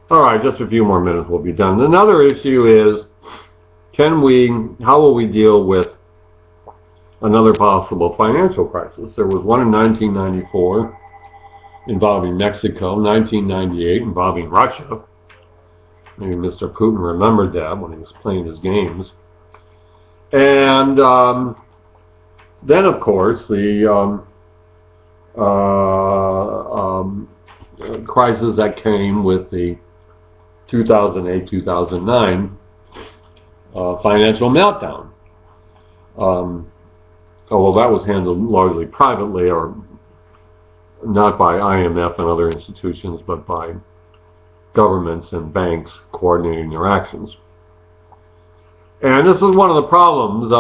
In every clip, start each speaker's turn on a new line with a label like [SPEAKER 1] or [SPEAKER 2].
[SPEAKER 1] All right, just a few more minutes, we'll be done. Another issue is, how will we deal with another possible financial crisis? There was one in 1994 involving Mexico, 1998 involving Russia. Maybe Mr. Putin remembered that when he was playing his games. And then, of course, the crisis that came with the 2008-2009 financial meltdown. Although that was handled largely privately, or not by IMF and other institutions, but by governments and banks coordinating their actions. And this is one of the problems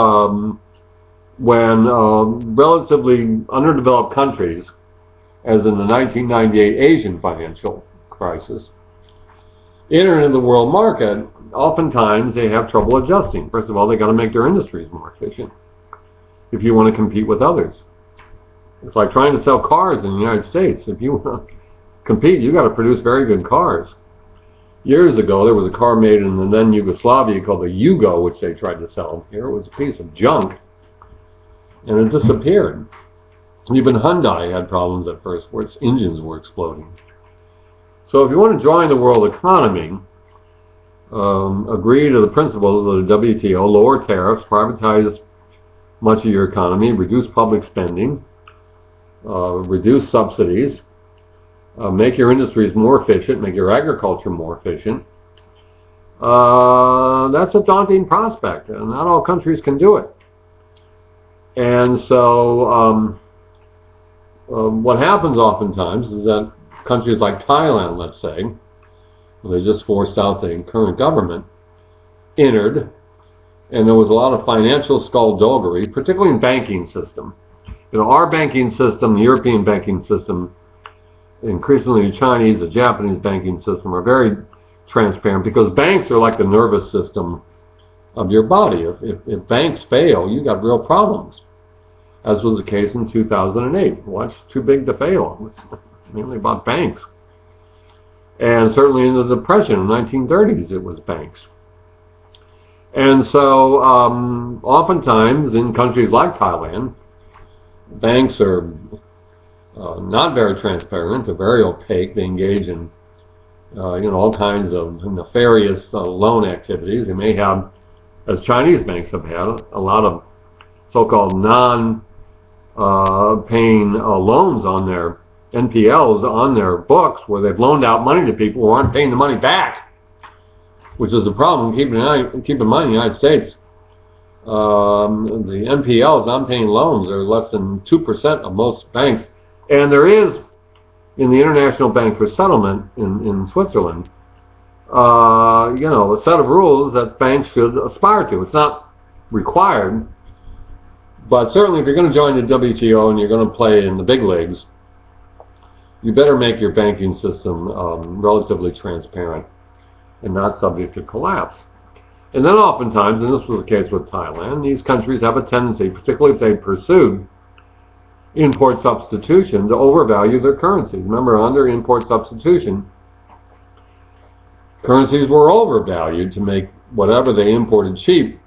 [SPEAKER 1] when relatively underdeveloped countries, as in the 1998 Asian financial crisis, enter into the world market. Oftentimes they have trouble adjusting. First of all, they got to make their industries more efficient if you want to compete with others. It's like trying to sell cars in the United States. If you want to compete, you got to produce very good cars. Years ago, there was a car made in the then Yugoslavia called the Yugo, which they tried to sell here. It was a piece of junk, and it disappeared. Even Hyundai had problems at first where its engines were exploding. So if you want to join the world economy, agree to the principles of the WTO, lower tariffs, privatize much of your economy, reduce public spending, reduce subsidies, make your industries more efficient, make your agriculture more efficient. That's a daunting prospect, and not all countries can do it. And so what happens oftentimes is that countries like Thailand, let's say, where they just forced out the current government, entered, and there was a lot of financial skullduggery, particularly in banking system. You know, our banking system, the European banking system, increasingly the Chinese, the Japanese banking system are very transparent, because banks are like the nervous system of your body. If banks fail, you got real problems, as was the case in 2008. Well, it's too big to fail. It's mainly about banks. And certainly in the Depression in the 1930s, it was banks. And so oftentimes in countries like Thailand, banks are not very transparent. They're very opaque. They engage in all kinds of nefarious loan activities. They may have, as Chinese banks have had, a lot of so-called non-paying loans on their NPLs on their books, where they've loaned out money to people who aren't paying the money back, which is a problem. Keep in mind, in the United States, the NPLs, non-paying loans, are less than 2% of most banks. And there is, in the International Bank for Settlement in Switzerland, a set of rules that banks should aspire to. It's not required, but certainly if you're going to join the WTO and you're going to play in the big leagues, you better make your banking system relatively transparent and not subject to collapse. And then oftentimes, and this was the case with Thailand, these countries have a tendency, particularly if they pursued import substitution, to overvalue their currencies. Remember, under import substitution, currencies were overvalued to make whatever they imported cheap.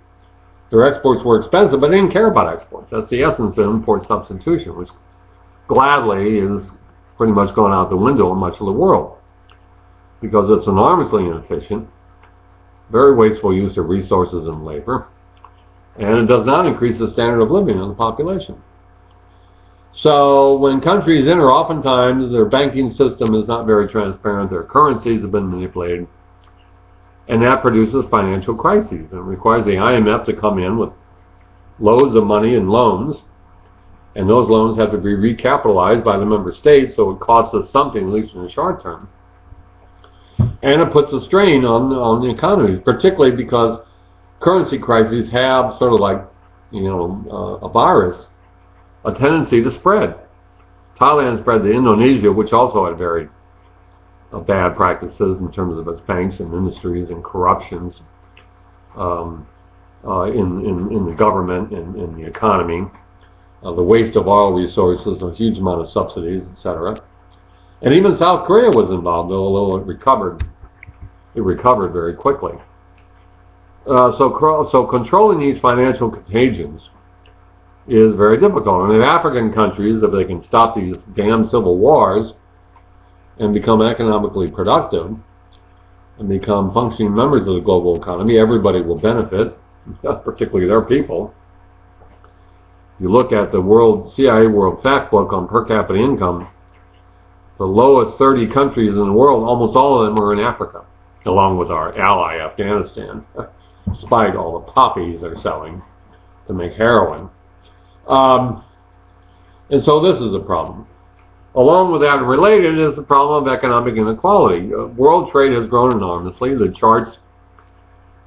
[SPEAKER 1] Their exports were expensive, but they didn't care about exports. That's the essence of import substitution, which gladly is pretty much gone out the window in much of the world, because it's enormously inefficient, very wasteful use of resources and labor, and it does not increase the standard of living of the population. So when countries enter, oftentimes their banking system is not very transparent, their currencies have been manipulated, and that produces financial crises. And it requires the IMF to come in with loads of money in loans, and those loans have to be recapitalized by the member states, so it costs us something, at least in the short term. And it puts a strain on the economies, particularly because currency crises have sort of like, a virus, a tendency to spread. Thailand spread to Indonesia, which also had very bad practices in terms of its banks and industries and corruptions in the government and in the economy, the waste of oil resources, a huge amount of subsidies, etc. And even South Korea was involved, although it recovered it recovered very quickly. So controlling these financial contagions is very difficult. And in African countries, if they can stop these damn civil wars and become economically productive and become functioning members of the global economy, everybody will benefit, particularly their people. You look at the CIA World Factbook on per capita income, the lowest 30 countries in the world, almost all of them are in Africa, along with our ally Afghanistan, despite all the poppies they're selling to make heroin. And so this is a problem. Along with that, related is the problem of economic inequality. World trade has grown enormously. The charts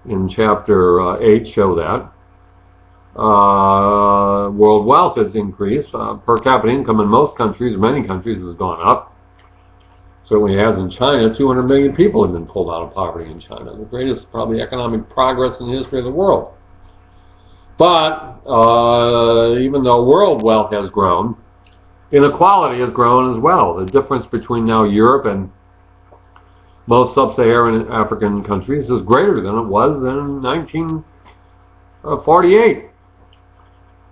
[SPEAKER 1] in chapter 8 show that. World wealth has increased. Per capita income in most countries, many countries, has gone up. Certainly has in China. 200 million people have been pulled out of poverty in China. The greatest, probably, economic progress in the history of the world. But even though world wealth has grown, inequality has grown as well. The difference between now Europe and most sub-Saharan African countries is greater than it was in 1948.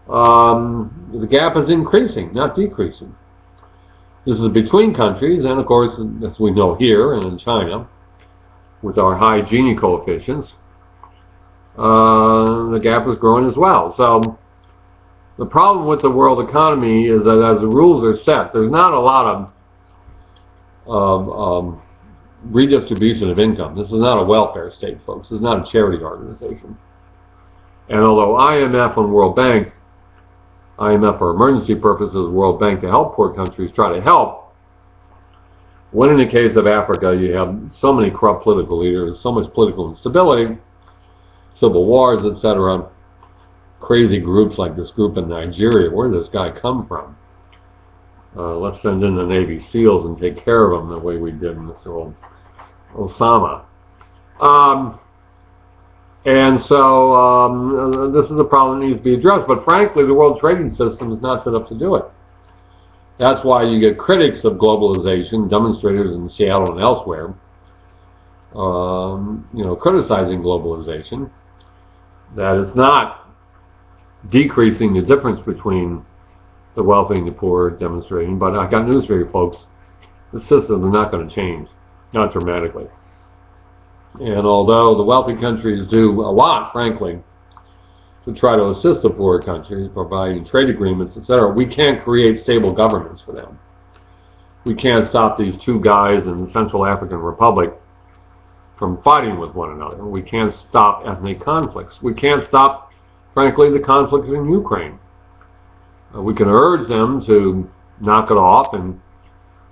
[SPEAKER 1] The gap is increasing, not decreasing. This is between countries, and of course, as we know here and in China, with our high Gini coefficients, the gap is growing as well. So the problem with the world economy is that as the rules are set, there's not a lot of redistribution of income. This is not a welfare state, folks. This is not a charity organization. And although IMF and World Bank, IMF for emergency purposes, World Bank to help poor countries try to help, when in the case of Africa you have so many corrupt political leaders, so much political instability, civil wars, etc., crazy groups like this group in Nigeria. Where did this guy come from? Let's send in the Navy SEALs and take care of him the way we did Mr. Osama. And so this is a problem that needs to be addressed, but frankly the world trading system is not set up to do it. That's why you get critics of globalization, demonstrators in Seattle and elsewhere, criticizing globalization, that it's not decreasing the difference between the wealthy and the poor, demonstrating. But I got news for you folks, the system is not going to change, not dramatically. And although the wealthy countries do a lot, frankly, to try to assist the poorer countries, providing trade agreements, etc., we can't create stable governments for them. We can't stop these two guys in the Central African Republic from fighting with one another. We can't stop ethnic conflicts. We can't stop, frankly, the conflicts in Ukraine. We can urge them to knock it off and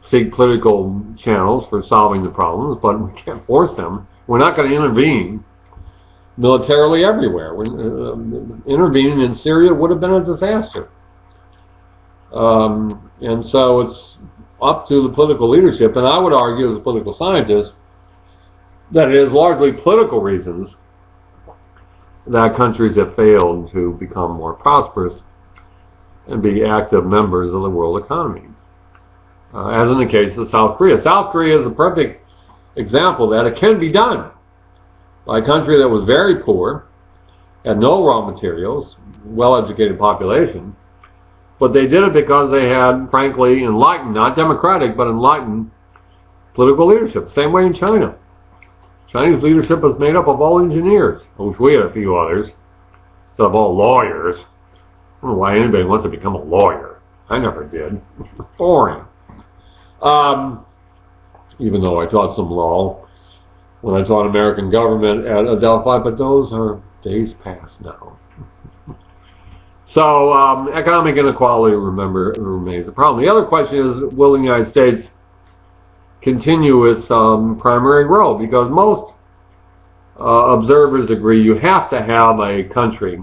[SPEAKER 1] seek political channels for solving the problems, but we can't force them. We're not going to intervene militarily everywhere. Intervening in Syria would have been a disaster. And so it's up to the political leadership, and I would argue as a political scientist that it is largely political reasons that countries have failed to become more prosperous and be active members of the world economy. As in the case of South Korea. South Korea is a perfect example that it can be done by a country that was very poor, had no raw materials, well-educated population, but they did it because they had, frankly, enlightened, not democratic, but enlightened political leadership. Same way in China. Chinese leadership is made up of all engineers. I wish we had a few others, instead of all lawyers. I don't know why anybody wants to become a lawyer. I never did. Boring. Even though I taught some law when I taught American government at Adelphi, but those are days past now. So economic inequality, remember, remains a problem. The other question is, will the United States continue its primary role? Because most observers agree you have to have a country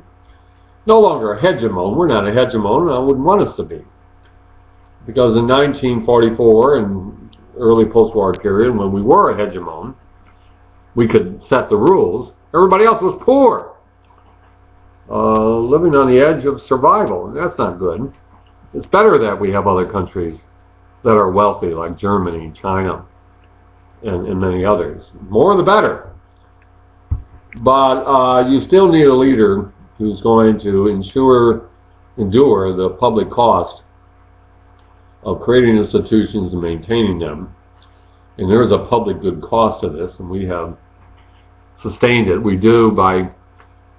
[SPEAKER 1] no longer a hegemon. We're not a hegemon, and I wouldn't want us to be. Because in 1944 and early post-war period, when we were a hegemon, we could set the rules. Everybody else was poor, living on the edge of survival. That's not good. It's better that we have other countries that are wealthy, like Germany, China, and many others. More the better. But you still need a leader who's going to endure the public cost of creating institutions and maintaining them. And there is a public good cost to this, and we have sustained it. We do by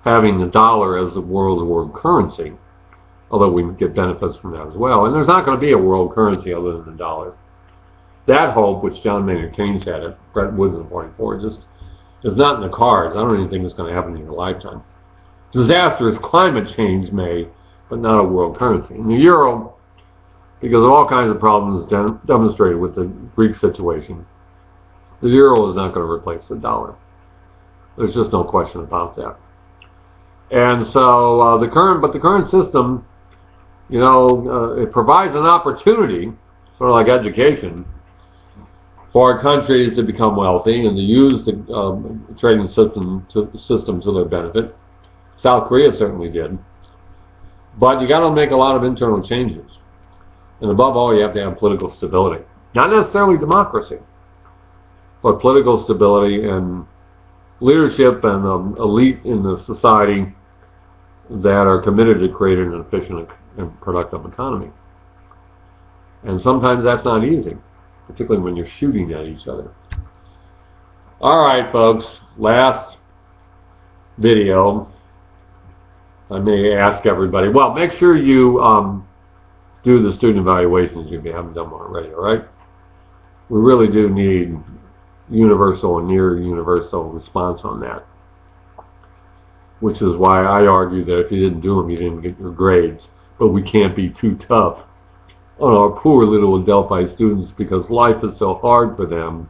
[SPEAKER 1] having the dollar as the world currency, although we get benefits from that as well. And there's not going to be a world currency other than the dollar. That hope, which John Maynard Keynes had at Bretton Woods in 1944, just is not in the cards. I don't even think it's going to happen in your lifetime. Disastrous climate change may, but not a world currency. And the euro, because of all kinds of problems demonstrated with the Greek situation, the euro is not going to replace the dollar. There's just no question about that. And so the current system, you know, it provides an opportunity, sort of like education, for countries to become wealthy and to use the trading system to their benefit. South Korea certainly did. But you got to make a lot of internal changes. And above all, you have to have political stability. Not necessarily democracy, but political stability and leadership and elite in the society that are committed to creating an efficient and productive economy. And sometimes that's not easy, particularly when you're shooting at each other. All right, folks, last video. I may ask everybody, well, make sure you do the student evaluations if you haven't done one already, all right? We really do need universal and near universal response on that, which is why I argue that if you didn't do them, you didn't get your grades. But we can't be too tough on our poor little Adelphi students because life is so hard for them.